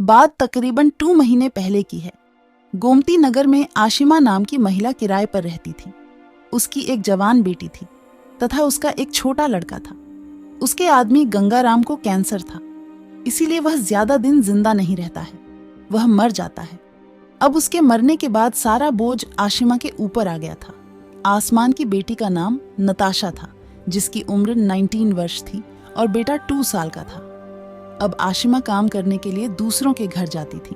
बात तकरीबन 2 महीने पहले की है। गोमती नगर में आशिमा नाम की महिला किराए पर रहती थी। उसकी एक जवान बेटी थी तथा उसका एक छोटा लड़का था। उसके आदमी गंगाराम को कैंसर था, इसीलिए वह ज्यादा दिन जिंदा नहीं रहता है, वह मर जाता है। अब उसके मरने के बाद सारा बोझ आशिमा के ऊपर आ गया था। आसमान की बेटी का नाम नताशा था, जिसकी उम्र 19 वर्ष थी और बेटा 2 साल का था। अब आशिमा काम करने के लिए दूसरों के घर जाती थी,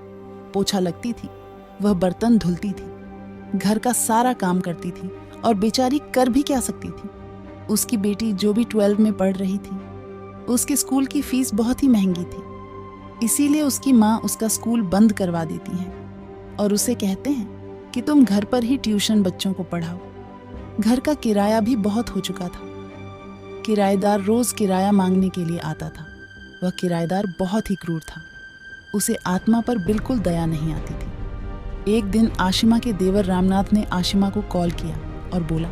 पोछा लगती थी, वह बर्तन धुलती थी, घर का सारा काम करती थी और बेचारी कर भी क्या सकती थी। उसकी बेटी जो भी 12 में पढ़ रही थी, उसके स्कूल की फीस बहुत ही महंगी थी, इसीलिए उसकी माँ उसका स्कूल बंद करवा देती हैं और उसे कहते हैं कि तुम घर पर ही ट्यूशन बच्चों को पढ़ाओ। घर का किराया भी बहुत हो चुका था। किराएदार रोज किराया मांगने के लिए आता था। वह किराएदार बहुत ही क्रूर था, उसे आत्मा पर बिल्कुल दया नहीं आती थी। एक दिन आशिमा के देवर रामनाथ ने आशिमा को कॉल किया और बोला,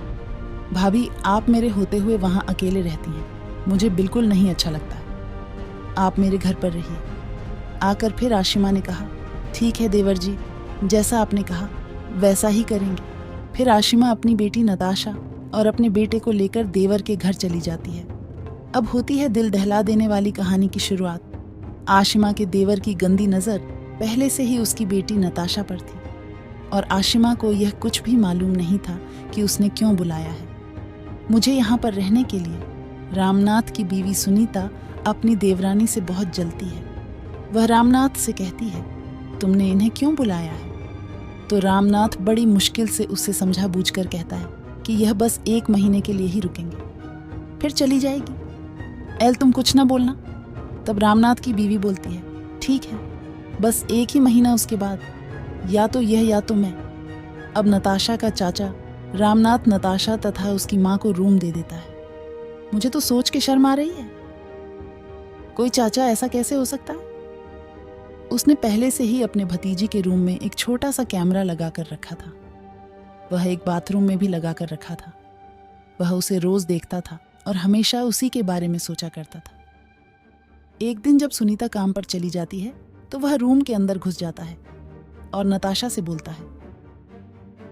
भाभी आप मेरे होते हुए वहाँ अकेले रहती हैं, मुझे बिल्कुल नहीं अच्छा लगता है, आप मेरे घर पर रहिए। आकर फिर आशिमा ने कहा, ठीक है देवर जी, जैसा आपने कहा वैसा ही करेंगे। फिर आशिमा अपनी बेटी नताशा और अपने बेटे को लेकर देवर के घर चली जाती है। अब होती है दिल दहला देने वाली कहानी की शुरुआत। आशिमा के देवर की गंदी नज़र पहले से ही उसकी बेटी नताशा पर थी और आशिमा को यह कुछ भी मालूम नहीं था कि उसने क्यों बुलाया है। मुझे यहाँ पर रहने के लिए। रामनाथ की बीवी सुनीता अपनी देवरानी से बहुत जलती है। वह रामनाथ से कहती है, तुमने इन्हें क्यों बुलाया है? तो रामनाथ बड़ी मुश्किल से उससे समझा बूझकर कहता है कि यह बस 1 महीने के लिए ही रुकेंगे, फिर चली जाएगी। एल तुम कुछ ना बोलना। तब रामनाथ की बीवी बोलती है, ठीक है, बस 1 ही महीना, उसके बाद या तो यह या तो मैं। अब नताशा का चाचा रामनाथ नताशा तथा उसकी माँ को रूम दे देता है। मुझे तो सोच के शर्म आ रही है, कोई चाचा ऐसा कैसे हो सकता है? उसने पहले से ही अपने भतीजी के रूम में एक छोटा सा कैमरा लगा कर रखा था। वह एक बाथरूम में भी लगा कर रखा था। वह उसे रोज देखता था और हमेशा उसी के बारे में सोचा करता था। एक दिन जब सुनीता काम पर चली जाती है तो वह रूम के अंदर घुस जाता है और नताशा से बोलता है,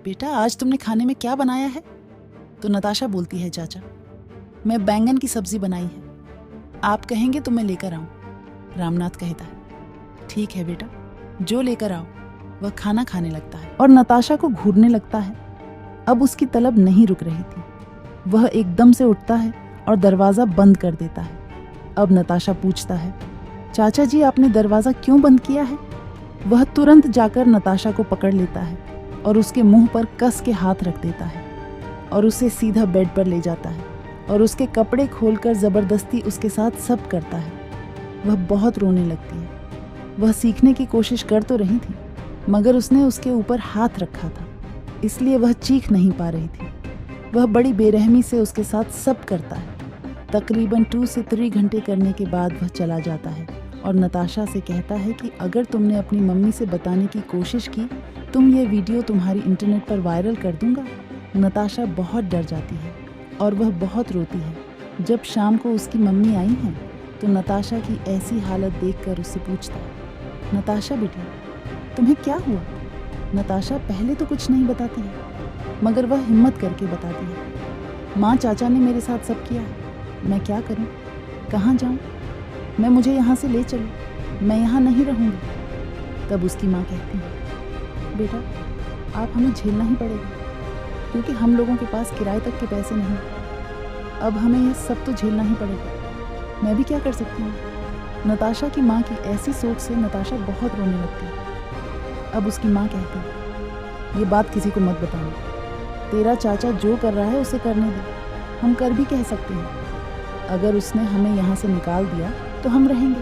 बेटा आज तुमने खाने में क्या बनाया है? तो नताशा बोलती है, चाचा मैं बैंगन की सब्जी बनाई है, आप कहेंगे तो मैं लेकर आऊं। रामनाथ कहता है, ठीक है बेटा, जो लेकर आओ। वह खाना खाने लगता है और नताशा को घूरने लगता है। अब उसकी तलब नहीं रुक रही थी। वह एकदम से उठता है और दरवाज़ा बंद कर देता है। अब नताशा पूछता है, चाचा जी आपने दरवाज़ा क्यों बंद किया है? वह तुरंत जाकर नताशा को पकड़ लेता है और उसके मुंह पर कस के हाथ रख देता है और उसे सीधा बेड पर ले जाता है और उसके कपड़े खोलकर ज़बरदस्ती उसके साथ सब करता है। वह बहुत रोने लगती है। वह सीखने की कोशिश कर तो रही थी, मगर उसने उसके ऊपर हाथ रखा था, इसलिए वह चीख नहीं पा रही थी। वह बड़ी बेरहमी से उसके साथ सब करता है। तकरीबन 2 से 3 घंटे करने के बाद वह चला जाता है और नताशा से कहता है कि अगर तुमने अपनी मम्मी से बताने की कोशिश की, तुम ये वीडियो तुम्हारी इंटरनेट पर वायरल कर दूंगा। नताशा बहुत डर जाती है और वह बहुत रोती है। जब शाम को उसकी मम्मी आई हैं तो नताशा की ऐसी हालत देखकर उससे पूछता है, नताशा बेटी तुम्हें क्या हुआ? नताशा पहले तो कुछ नहीं बताती है, मगर वह हिम्मत करके बताती है, माँ चाचा ने मेरे साथ सब किया है, मैं क्या करूँ, कहाँ जाऊँ, मैं मुझे यहाँ से ले चलो, मैं यहाँ नहीं रहूँगी। तब उसकी माँ कहती है, बेटा आप हमें झेलना ही पड़ेगा, क्योंकि हम लोगों के पास किराए तक के पैसे नहीं, अब हमें ये सब तो झेलना ही पड़ेगा, मैं भी क्या कर सकती हूँ। नताशा की माँ की ऐसी सोच से नताशा बहुत रोने लगती है। अब उसकी माँ कहती है, ये बात किसी को मत बताना, तेरा चाचा जो कर रहा है उसे करने दे, हम कर भी कह सकते हैं, अगर उसने हमें यहाँ से निकाल दिया तो हम रहेंगे,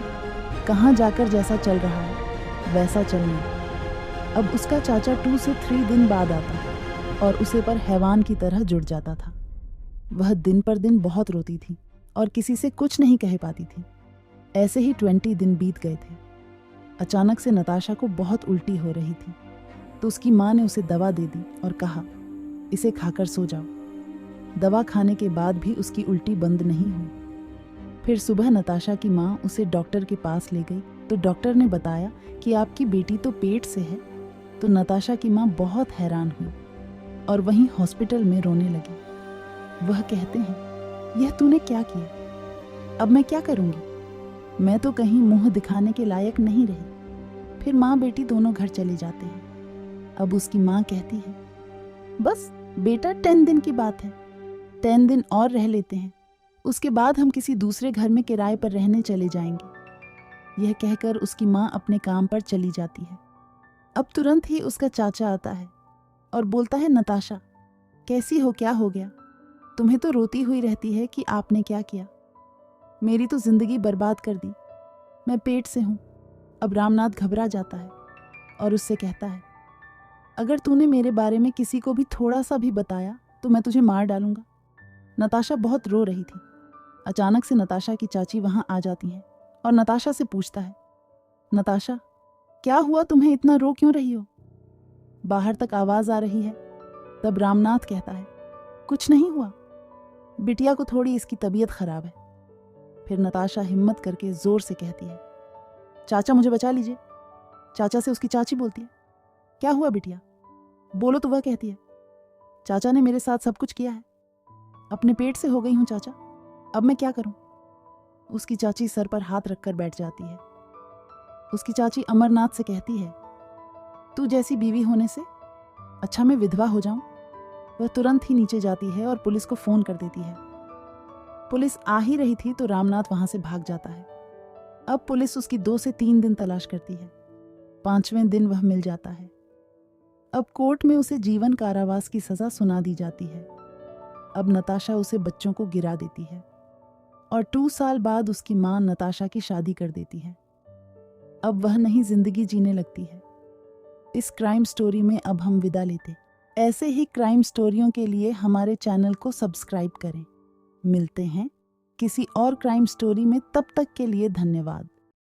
कहाँ जाकर जैसा चल रहा है वैसा चलने। अब उसका चाचा 2 से 3 दिन बाद आता और उसे पर हैवान की तरह जुड़ जाता था। वह दिन पर दिन बहुत रोती थी और किसी से कुछ नहीं कह पाती थी। ऐसे ही 20 दिन बीत गए थे। अचानक से नताशा को बहुत उल्टी हो रही थी, तो उसकी माँ ने उसे दवा दे दी और कहा, इसे खाकर सो जाओ। दवा खाने के बाद भी उसकी उल्टी बंद नहीं हुई। फिर सुबह नताशा की माँ उसे डॉक्टर के पास ले गई तो डॉक्टर ने बताया कि आपकी बेटी तो पेट से है। तो नताशा की माँ बहुत हैरान हुई और वहीं हॉस्पिटल में रोने लगी। वह कहते हैं, यह तूने क्या किया? अब मैं क्या करूँगी? मैं तो कहीं मुंह दिखाने के लायक नहीं रही। फिर माँ बेटी दोनों घर चले जाते हैं। अब उसकी माँ कहती है, बस बेटा 10 दिन की बात है, 10 दिन और रह लेते हैं, उसके बाद हम किसी दूसरे घर में किराए पर रहने चले जाएंगे। यह कहकर उसकी माँ अपने काम पर चली जाती है। अब तुरंत ही उसका चाचा आता है और बोलता है, नताशा कैसी हो, क्या हो गया? तुम्हें तो रोती हुई रहती है कि आपने क्या किया। मेरी तो जिंदगी बर्बाद कर दी, मैं पेट से हूँ। अब रामनाथ घबरा जाता है और उससे कहता है, अगर तूने मेरे बारे में किसी को भी थोड़ा सा भी बताया तो मैं तुझे मार डालूंगा। नताशा बहुत रो रही थी। अचानक से नताशा की चाची वहां आ जाती हैं और नताशा से पूछता है, नताशा क्या हुआ, तुम्हें इतना रो क्यों रही हो? बाहर तक आवाज आ रही है। तब रामनाथ कहता है, कुछ नहीं हुआ, बिटिया को थोड़ी इसकी तबीयत खराब है। फिर नताशा हिम्मत करके जोर से कहती है, चाचा मुझे बचा लीजिए। चाचा से उसकी चाची बोलती है, क्या हुआ बिटिया, बोलो। तो वह कहती है, चाचा ने मेरे साथ सब कुछ किया है, अपने पेट से हो गई हूं चाचा, अब मैं क्या करूं? उसकी चाची सर पर हाथ रखकर बैठ जाती है। उसकी चाची अमरनाथ से कहती है, तू जैसी बीवी होने से अच्छा मैं विधवा हो जाऊं। वह तुरंत ही नीचे जाती है और पुलिस को फोन कर देती है। पुलिस आ ही रही थी तो रामनाथ वहां से भाग जाता है। अब पुलिस उसकी 2 से 3 दिन तलाश करती है। 5वें दिन वह मिल जाता है। अब कोर्ट में उसे जीवन कारावास की सजा सुना दी जाती है। अब नताशा उसे बच्चों को गिरा देती है और 2 साल बाद उसकी मां नताशा की शादी कर देती है। अब वह नई जिंदगी जीने लगती है। इस क्राइम स्टोरी में अब हम विदा लेते। ऐसे ही क्राइम स्टोरियों के लिए हमारे चैनल को सब्सक्राइब करें। मिलते हैं किसी और क्राइम स्टोरी में, तब तक के लिए धन्यवाद।